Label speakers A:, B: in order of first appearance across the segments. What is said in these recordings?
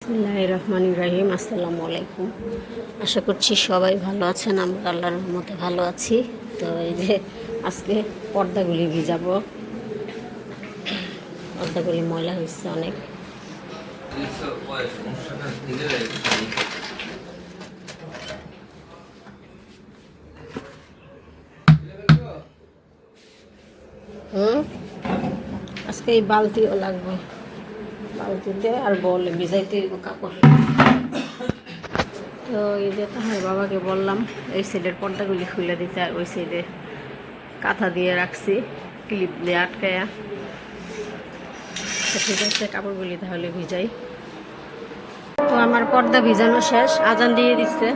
A: বিসমিল্লাহির রহমানির রহিম। আসসালামু আলাইকুম। আশা করছি সবাই ভালো আছেন। আমরা আল্লাহর রহমতে ভালো আছি। তো এই যে আজকে পর্দাগুলি ভিজাবো। পর্দাগুলি ময়লা হয়েছে অনেক। আজকে এই বালতিও লাগবে, বালতিতে আর বলে ভিজাইতে কাপড়। তো এই যে তাহার বাবাকে বললাম এই সাইডের পর্দাগুলি খুলে দিতে, আর ওই সাইডে কাঁথা দিয়ে রাখছি ক্লিপ দিয়ে আটকায়া। তো ঠিক আছে, কাপড়গুলি তাহলে ভিজাই। তো আমার পর্দা ভিজানো শেষ, আজান দিয়ে দিচ্ছে।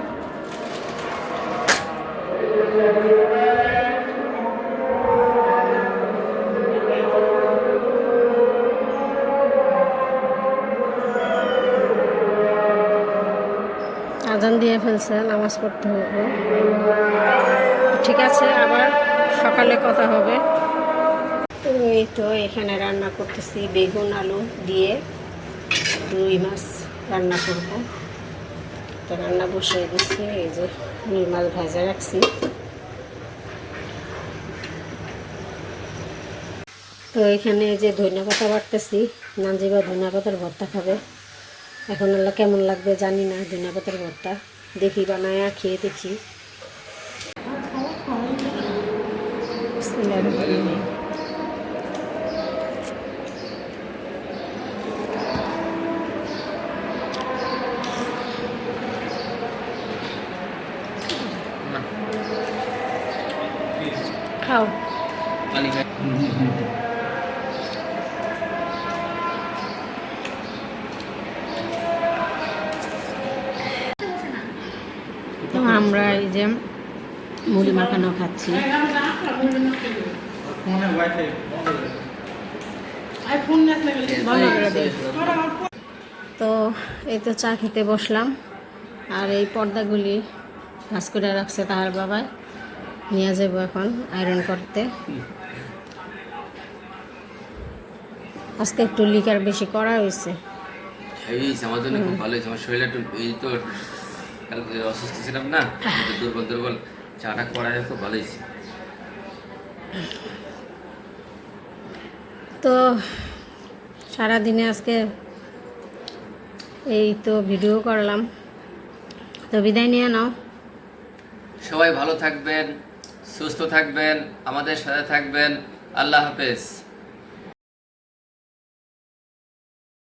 A: আজান দিয়ে ফেলছে, নামাজ পড়তে হবে। ঠিক আছে, আবার সকালে কথা হবে। তো এই তো এখানে রান্না করতেছি বেগুন আলু দিয়ে রুই মাছ রান্না করব। তো রান্না বসিয়ে দিচ্ছি। এই যে রুই মাছ ভাজা রাখছি। তো এখানে যে ধনিয়া পাতা বাটতেছি, নাজিবা ধনিয়া পাতার ভর্তা খাবে। এখন আল্লাহ কেমন লাগবে জানি না, ধনিয়া পাতার ভর্তা দেখি বানায়া খেয়ে দেখি। খাও। তো আমরা এই যে মুড়ি মাখানো খাচ্ছি। তো এই তো চা খেতে বসলাম। আর এই পর্দাগুলি ভাঁজ করে রাখছে তাহার বাবায়, নিয়ে যাবো এখন আয়রন করতে। আজকে একটু লিকার বেশি করা হয়েছে।
B: আমার জন্য খুব ভালো হয়েছে। আমার শরীরটা একটু এই তো কালকে অসুস্থ ছিলাম না, দুর্বল দুর্বল, চাটা করা খুব ভালো হয়েছে।
A: তো সারাদিনে আজকে এই তো ভিডিও করলাম। তো বিদায় নিয়ে নাও।
B: সবাই ভালো থাকবেন, সুস্থ থাকবেন, আমাদের সাথে থাকবেন। আল্লাহ হাফেজ।